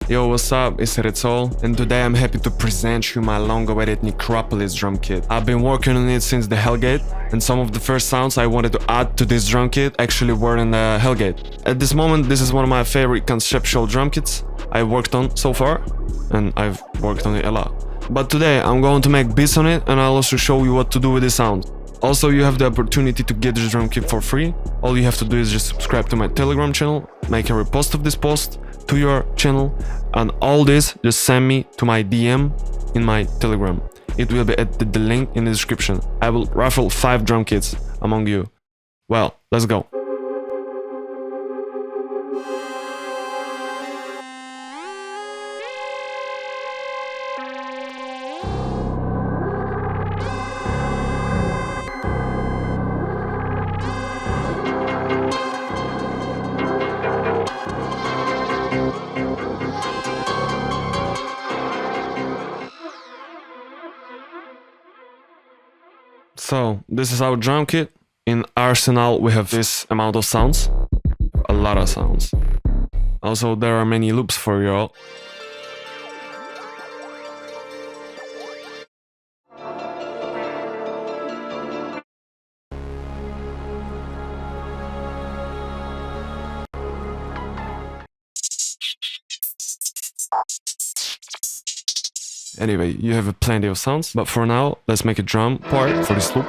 Yo, what's up? It's hatredsoul, and today I'm happy to present you my long-awaited Necropolis drum kit. I've been working on it since the Hellgate, and some of the first sounds I wanted to add to this drum kit actually were in the Hellgate. At this moment, this is one of my favorite conceptual drum kits I've worked on so far, and I've worked on it a lot. But today I'm going to make beats on it, and I'll also show you what to do with the sound. Also, you have the opportunity to get this drum kit for free. All you have to do is just subscribe to my Telegram channel, make a repost of this post to your channel, and all this just send me to my DM in my Telegram. It will be at the link in the description. I will raffle 5 drum kits among you. Well, let's go. So, this is our drum kit. In Arsenal we have this amount of sounds. A lot of sounds. Also, there are many loops for y'all. Anyway, you have plenty of sounds, but for now, let's make a drum part for this loop.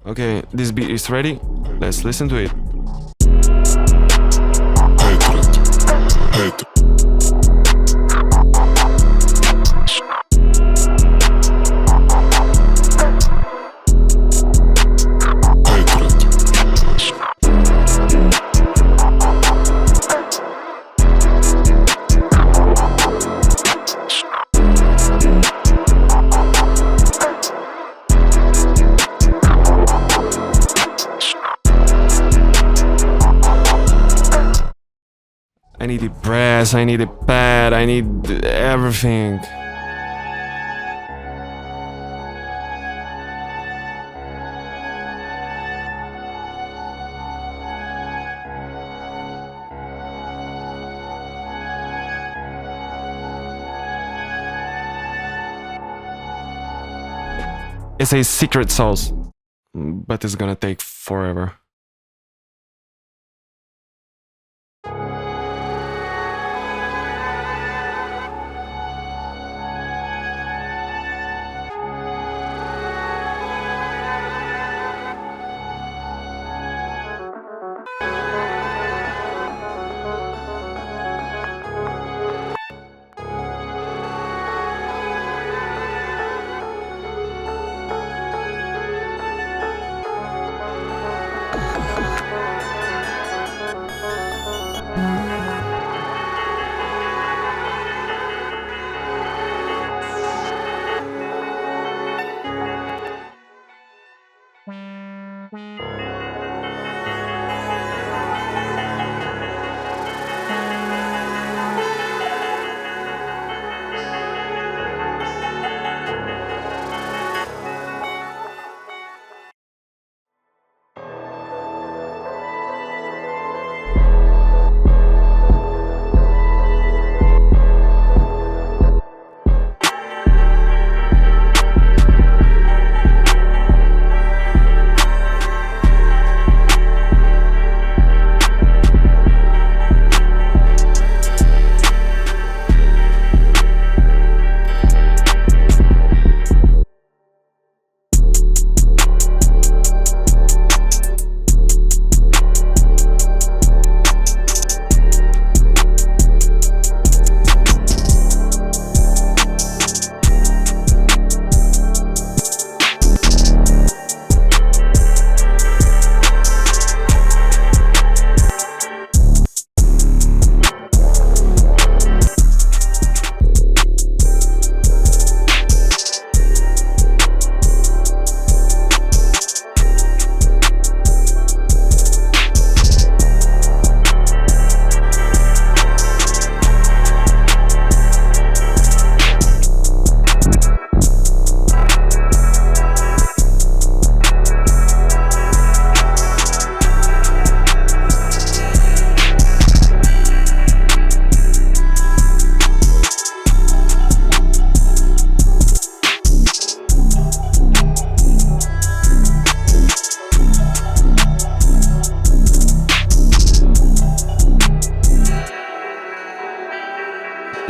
Okay, this beat is ready. Let's listen to it. I need a brass, I need a pad, I need everything. It's a secret sauce, but it's gonna take forever.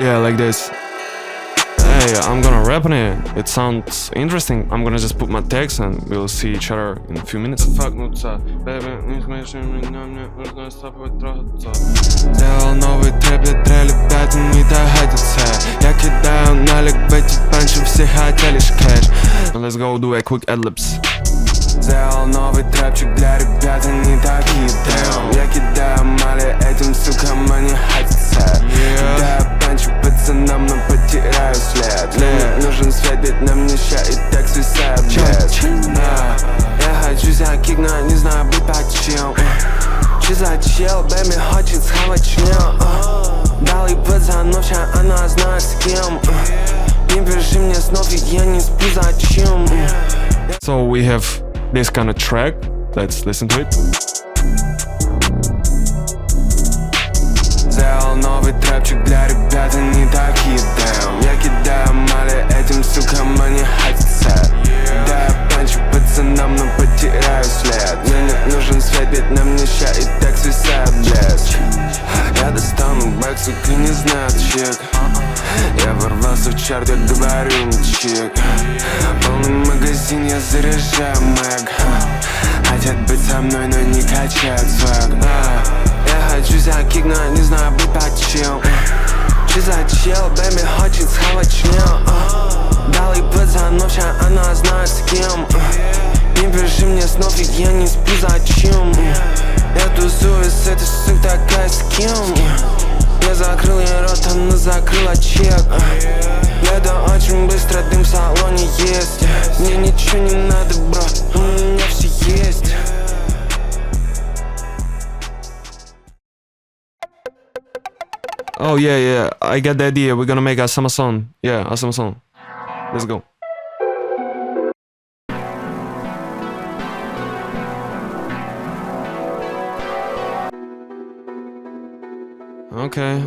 Yeah, like this. Hey, I'm gonna rap on it. It sounds interesting. I'm gonna just put my text and we'll see each other in a few minutes. Сделал новый триплет, ребята не доходятся. Я кидаю налик в эти банчи, все хотели лишь кэш. Let's go do a quick ad-libs. Сделал новый трэпчик для ребят, они такие down. Я кидаю мали этим сукам, они хотятся. Кидаю панчи пацанам, но потеряю след. Мне нужен свет, ведь нам нища и так свисает блядь. Я хочу себя кикнуть, не знаю быть почем. Че за чел, бэби хочет схавать член. Дал и пацанов, ща она знает с кем. Не пиши мне снов, ведь я не сплю зачем. So we have this kind of track. Let's listen to it. Сделал новый трэпчик для ребят, они такие down. Я кидаю мали этим сукам, они хотятся. Кидаю панчи пацанам, но потеряю след. Мне не нужен свет, ведь нам нища и так свисает блеск. Я достану бэк, сука, не знаю чек. Я ворвался в чарт, я говорю чек. Полный магазин, я заряжаю мэг. Хотят быть со мной, но не качают свэг. Я хочу себя кикнуть, не знаю быть почем. Че за чел, бэби хочет схавать член. Дал и пацанов, ща она знает с кем. Не пиши мне снов, ведь я не сплю зачем. Я тусуюсь с этой сук, такая с кем. Я закрыл ей рот, она закрыла чек. Еду очень быстро, дым в салоне есть. Мне ничего не надо, бро, у меня все есть. Oh yeah, I got the idea. We're gonna make a summer song. Yeah, a summer song. Let's go. Okay.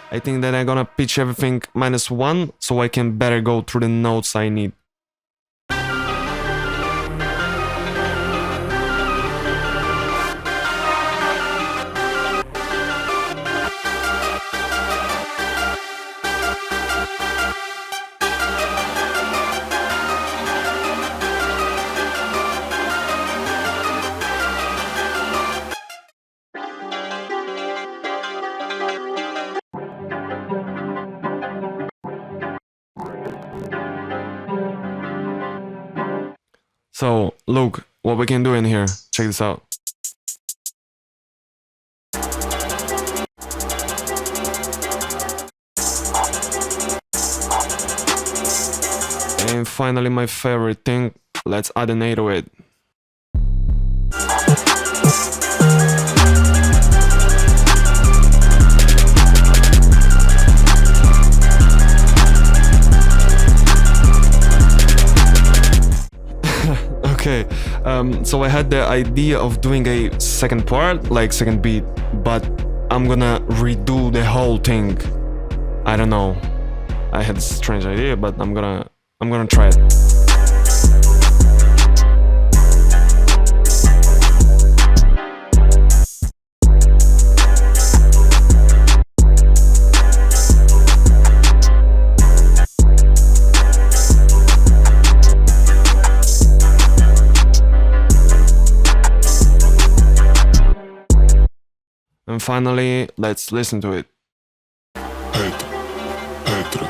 I think that I'm gonna pitch everything -1 so I can better go through the notes I need. So, look, what we can do in here. Check this out. And finally, my favorite thing, let's add an 808. Okay, so I had the idea of doing a second part, like second beat, but I'm gonna redo the whole thing. I don't know. I had a strange idea, but I'm gonna try it. And finally, let's listen to it. Hatred.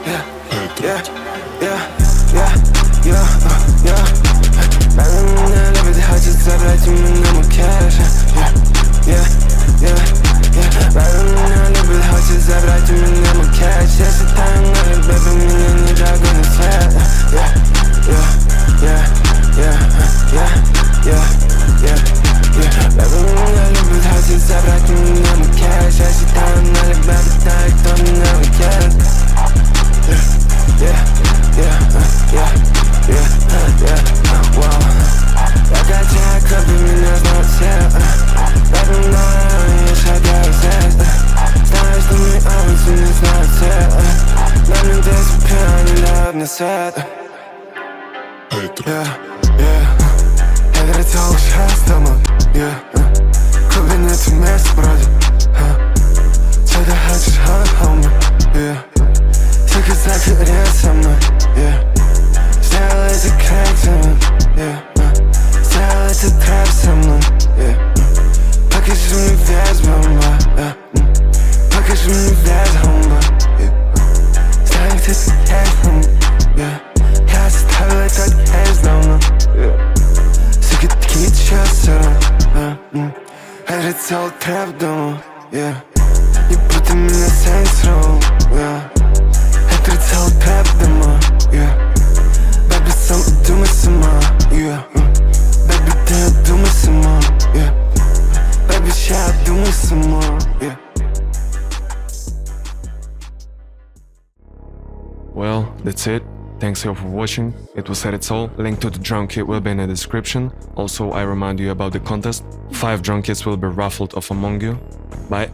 yeah, yeah, yeah, yeah, yeah, yeah. بعدين لعبت حاجة زبلت من أم كاش. Yeah, yeah, yeah, yeah. بعدين لعبت حاجة زبلت من أم كاش. يا ستان على الباب من النجاة قلنا سواد. Yeah, yeah, yeah, yeah, yeah, yeah, yeah, yeah. بعدين لعبت حاجة زبلت من أم كاش. يا ستان على الباب تاعك من أم كاش. Yeah, yeah, yeah, yeah, yeah, wow. I got jacked up in the hotel. Let them know you shut down set. Stars to me always in this hotel. Let me disappear on the love in the set. Yeah, yeah. hatredsoul счастьем, yeah. Кабинет вместе бродит. Что ты хочешь, homie, yeah. Только закрыли со мной, yeah. Сделай это крэк со мной, yeah. Сделай это трэп со мной, yeah. Покажи мне вес, бомба, yeah. Покажи мне вес, бомба, yeah. Сделай это крэк, yeah. Я заставил этот хэз давно, yeah. Сука, такие часы, yeah. Hatredsoul трэп дома, yeah. Не будто меня saints roll, yeah. Hatredsoul trap дома, yeah. Baby, сам думай сама, yeah. Baby, ты думай сама, yeah. Baby, ща думай сама, yeah. Well, that's it. Thanks all for watching. It was hatredsoul. Link to the drum kit will be in the description. Also, I remind you about the contest. 5 drum kits will be raffled off among you. Bye.